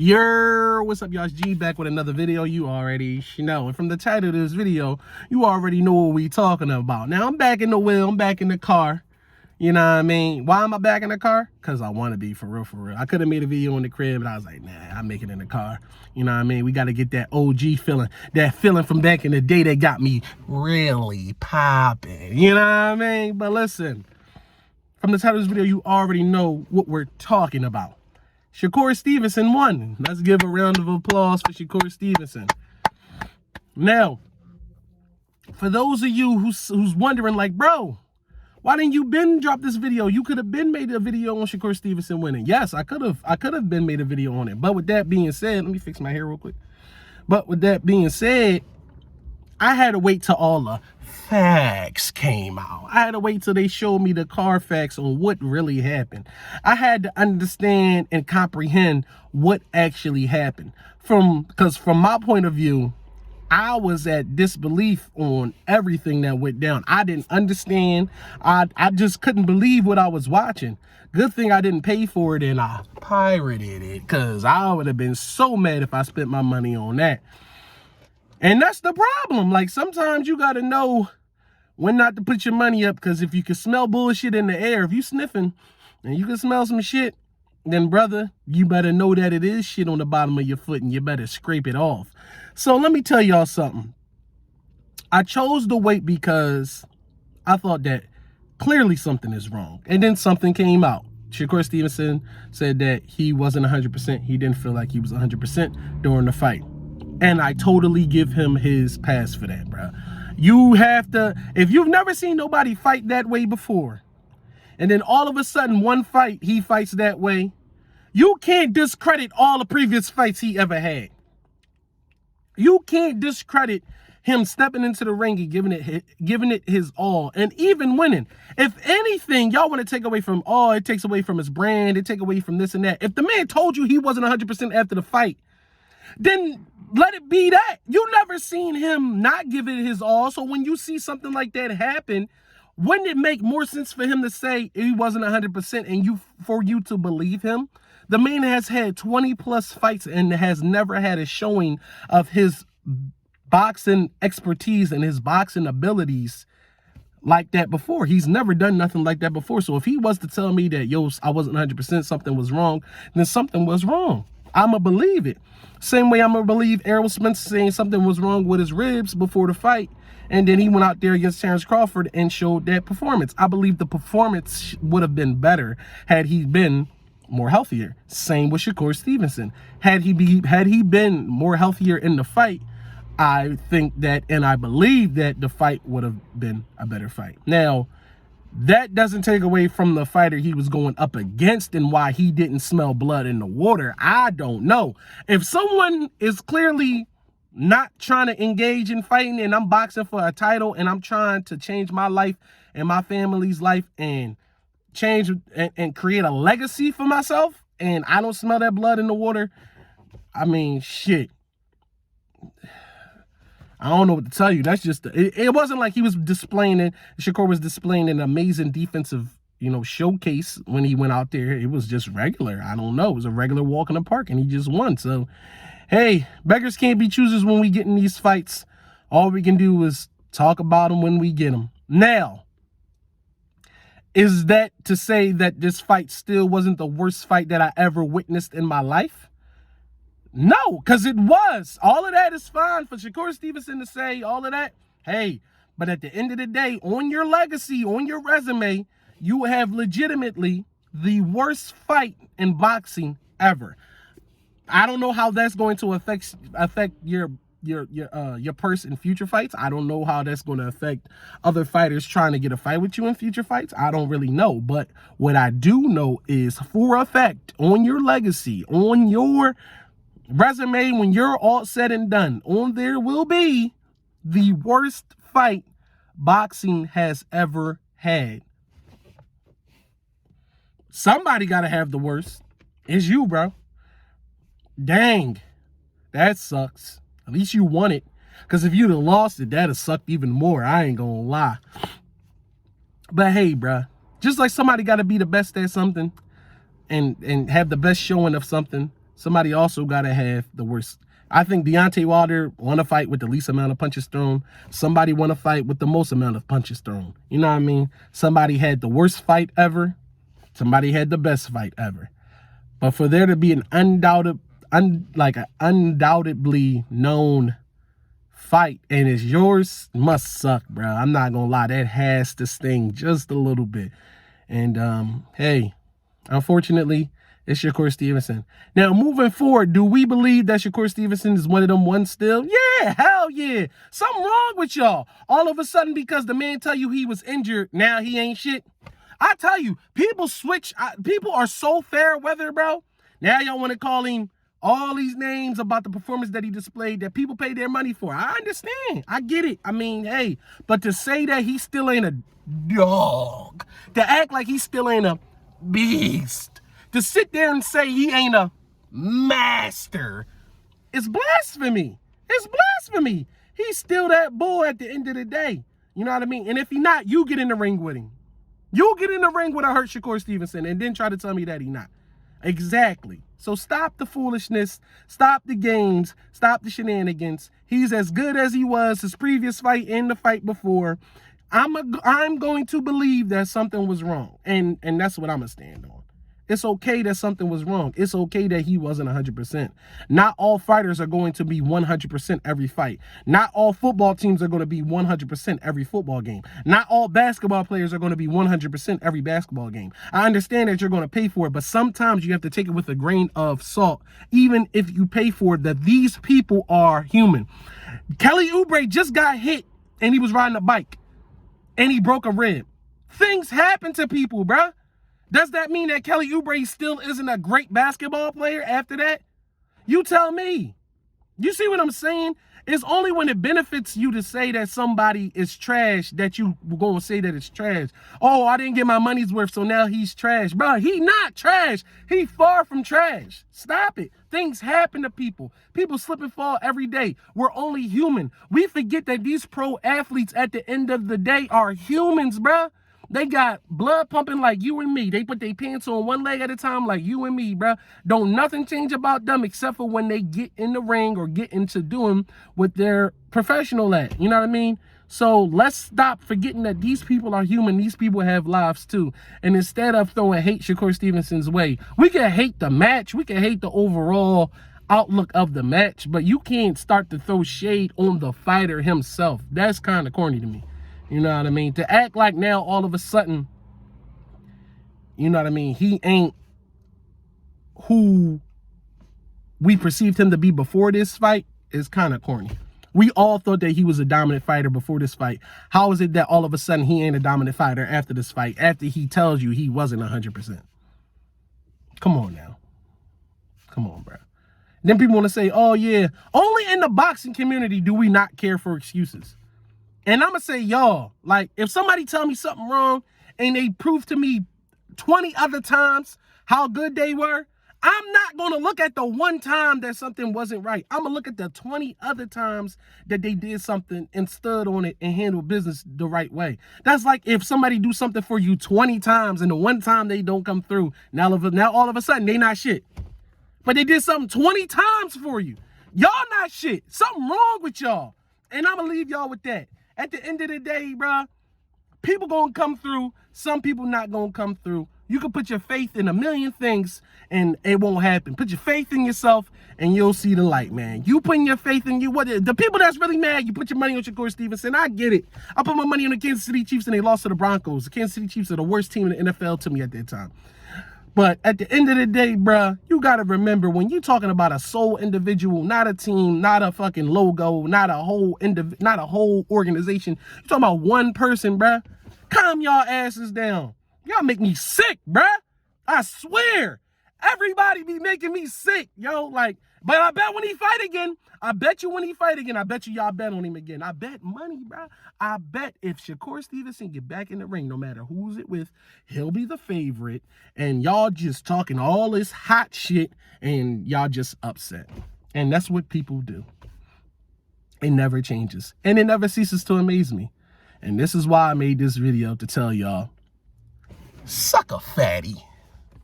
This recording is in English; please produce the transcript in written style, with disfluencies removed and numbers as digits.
What's up, y'all? It's G back with another video. You already know. And from the title of this video, you already know what we talking about. Now, I'm back in the wheel. I'm back in the car. You know what I mean? Why am I back in the car? Because I want to be, for real, for real. I could have made a video in the crib, but I was like, nah, I make it in the car. You know what I mean? We got to get that OG feeling. That feeling from back in the day that got me really popping. You know what I mean? But listen, from the title of this video, you already know what we're talking about. Shakur Stevenson won. Let's give a round of applause for Shakur Stevenson. Now, for those of you who's wondering, like, bro, why didn't you drop this video? You could have been made a video on Shakur Stevenson winning. Yes, I could have been made a video on it. But with that being said, let me fix my hair real quick. But with that being said, I had to wait till all the facts came out. I had to wait till they showed me the car facts on what really happened. I had to understand and comprehend what actually happened. Because from my point of view, I was at disbelief on everything that went down. I didn't understand. I just couldn't believe what I was watching. Good thing I didn't pay for it and I pirated it, because I would have been so mad if I spent my money on that. And that's the problem. Like, sometimes you got to know when not to put your money up, because if you can smell bullshit in the air, if you sniffing and you can smell some shit, then brother, you better know that it is shit on the bottom of your foot and you better scrape it off. So let me tell y'all something. I chose to wait because I thought that clearly something is wrong. And then something came out. Shakur Stevenson said that he wasn't 100%. He didn't feel like he was 100% during the fight. And I totally give him his pass for that, bro. You have to, if you've never seen nobody fight that way before, and then all of a sudden one fight he fights that way, you can't discredit all the previous fights he ever had. You can't discredit him stepping into the ring and giving it his all, and even winning. If anything, y'all want to take away from, oh, it takes away from his brand, it takes away from this and that. If the man told you he wasn't 100% after the fight, then let it be that. You never seen him not give it his all. So when you see something like that happen, wouldn't it make more sense for him to say he wasn't 100% and for you to believe him? The man has had 20 plus fights and has never had a showing of his boxing expertise and his boxing abilities like that before. He's never done nothing like that before. So if he was to tell me that, yo, I wasn't 100%, something was wrong, then something was wrong. I'ma believe it. Same way I'ma believe Errol Spence saying something was wrong with his ribs before the fight, and then he went out there against Terrence Crawford and showed that performance. I believe the performance would have been better had he been more healthier. Same with Shakur Stevenson. Had he been more healthier in the fight, I think that, and I believe that the fight would have been a better fight. Now, that doesn't take away from the fighter he was going up against and why he didn't smell blood in the water. I don't know. If someone is clearly not trying to engage in fighting, and I'm boxing for a title and I'm trying to change my life and my family's life and change and create a legacy for myself, and I don't smell that blood in the water, I mean, shit. I don't know what to tell you. That's just, it wasn't like he was Shakur was displaying an amazing defensive, showcase when he went out there. It was just regular. I don't know. It was a regular walk in the park and he just won. So, hey, beggars can't be choosers when we get in these fights. All we can do is talk about them when we get them. Now, is that to say that this fight still wasn't the worst fight that I ever witnessed in my life? No, because it was. All of that is fine for Shakur Stevenson to say all of that. Hey, but at the end of the day, on your legacy, on your resume, you have legitimately the worst fight in boxing ever. I don't know how that's going to affect your purse in future fights. I don't know how that's going to affect other fighters trying to get a fight with you in future fights. I don't really know. But what I do know is, for a fact, on your legacy, on your resume, when you're all said and done, on there will be the worst fight boxing has ever had. Somebody got to have the worst. It's you, bro. Dang, that sucks. At least you won it. Because if you'd have lost it, that'd have sucked even more. I ain't gonna lie. But hey, bro, just like somebody got to be the best at something and have the best showing of something, somebody also got to have the worst. I think Deontay Wilder won a fight with the least amount of punches thrown. Somebody won a fight with the most amount of punches thrown. You know what I mean? Somebody had the worst fight ever. Somebody had the best fight ever. But for there to be an undoubtedly known fight and it's yours, must suck, bro. I'm not gonna lie, that has to sting just a little bit. And hey, unfortunately, it's Shakur Stevenson. Now, moving forward, do we believe that Shakur Stevenson is one of them ones still? Yeah, hell yeah. Something wrong with y'all. All of a sudden, because the man tell you he was injured, now he ain't shit. I tell you, people switch. People are so fair weather, bro. Now y'all want to call him all these names about the performance that he displayed that people pay their money for. I understand. I get it. I mean, hey, but to say that he still ain't a dog, to act like he still ain't a beast, to sit there and say he ain't a master, it's blasphemy. It's blasphemy. He's still that boy at the end of the day. You know what I mean? And if he not, you get in the ring with him. You get in the ring with a hurt Shakur Stevenson and then try to tell me that he not. Exactly. So stop the foolishness, stop the games, stop the shenanigans. He's as good as he was his previous fight and the fight before. I'm going to believe that something was wrong, and that's what I'm gonna stand on. It's okay that something was wrong. It's okay that he wasn't 100%. Not all fighters are going to be 100% every fight. Not all football teams are going to be 100% every football game. Not all basketball players are going to be 100% every basketball game. I understand that you're going to pay for it, but sometimes you have to take it with a grain of salt, even if you pay for it, that these people are human. Kelly Oubre just got hit, and he was riding a bike, and he broke a rib. Things happen to people, bruh. Does that mean that Kelly Oubre still isn't a great basketball player after that? You tell me. You see what I'm saying? It's only when it benefits you to say that somebody is trash that you going to say that it's trash. Oh, I didn't get my money's worth, so now he's trash. Bro, he not trash. He far from trash. Stop it. Things happen to people. People slip and fall every day. We're only human. We forget that these pro athletes at the end of the day are humans, bro. They got blood pumping like you and me. They put their pants on one leg at a time like you and me, bruh. Don't nothing change about them except for when they get in the ring or get into doing what they're professional at. You know what I mean? So let's stop forgetting that these people are human. These people have lives too. And instead of throwing hate Shakur Stevenson's way, we can hate the match. We can hate the overall outlook of the match, but you can't start to throw shade on the fighter himself. That's kind of corny to me. You know what I mean? To act like now all of a sudden, you know what I mean, he ain't who we perceived him to be before this fight is kind of corny. We all thought that he was a dominant fighter before this fight. How is it that all of a sudden he ain't a dominant fighter after this fight, after he tells you he wasn't 100%? Come on now. Come on, bro. Then people want to say, oh yeah, only in the boxing community do we not care for excuses. And I'm going to say, y'all, like, if somebody tell me something wrong and they prove to me 20 other times how good they were, I'm not going to look at the one time that something wasn't right. I'm going to look at the 20 other times that they did something and stood on it and handled business the right way. That's like if somebody do something for you 20 times and the one time they don't come through, now all of a sudden they not shit. But they did something 20 times for you. Y'all not shit. Something wrong with y'all. And I'm going to leave y'all with that. At the end of the day, bruh, people gonna come through. Some people not gonna come through. You can put your faith in a million things and it won't happen. Put your faith in yourself and you'll see the light, man. You putting your faith in you. The people that's really mad, you put your money on Shakur Stevenson. I get it. I put my money on the Kansas City Chiefs and they lost to the Broncos. The Kansas City Chiefs are the worst team in the NFL to me at that time. But at the end of the day, bruh, you got to remember when you're talking about a sole individual, not a team, not a fucking logo, not a whole organization. You're talking about one person, bruh. Calm y'all asses down. Y'all make me sick, bruh. I swear. Everybody be making me sick, yo. Like, but I bet when he fight again, I bet you when he fight again, I bet you y'all bet on him again. I bet money, bro. I bet if Shakur Stevenson get back in the ring, no matter who's it with, he'll be the favorite. And y'all just talking all this hot shit and y'all just upset. And that's what people do. It never changes. And it never ceases to amaze me. And this is why I made this video, to tell y'all, suck a fatty.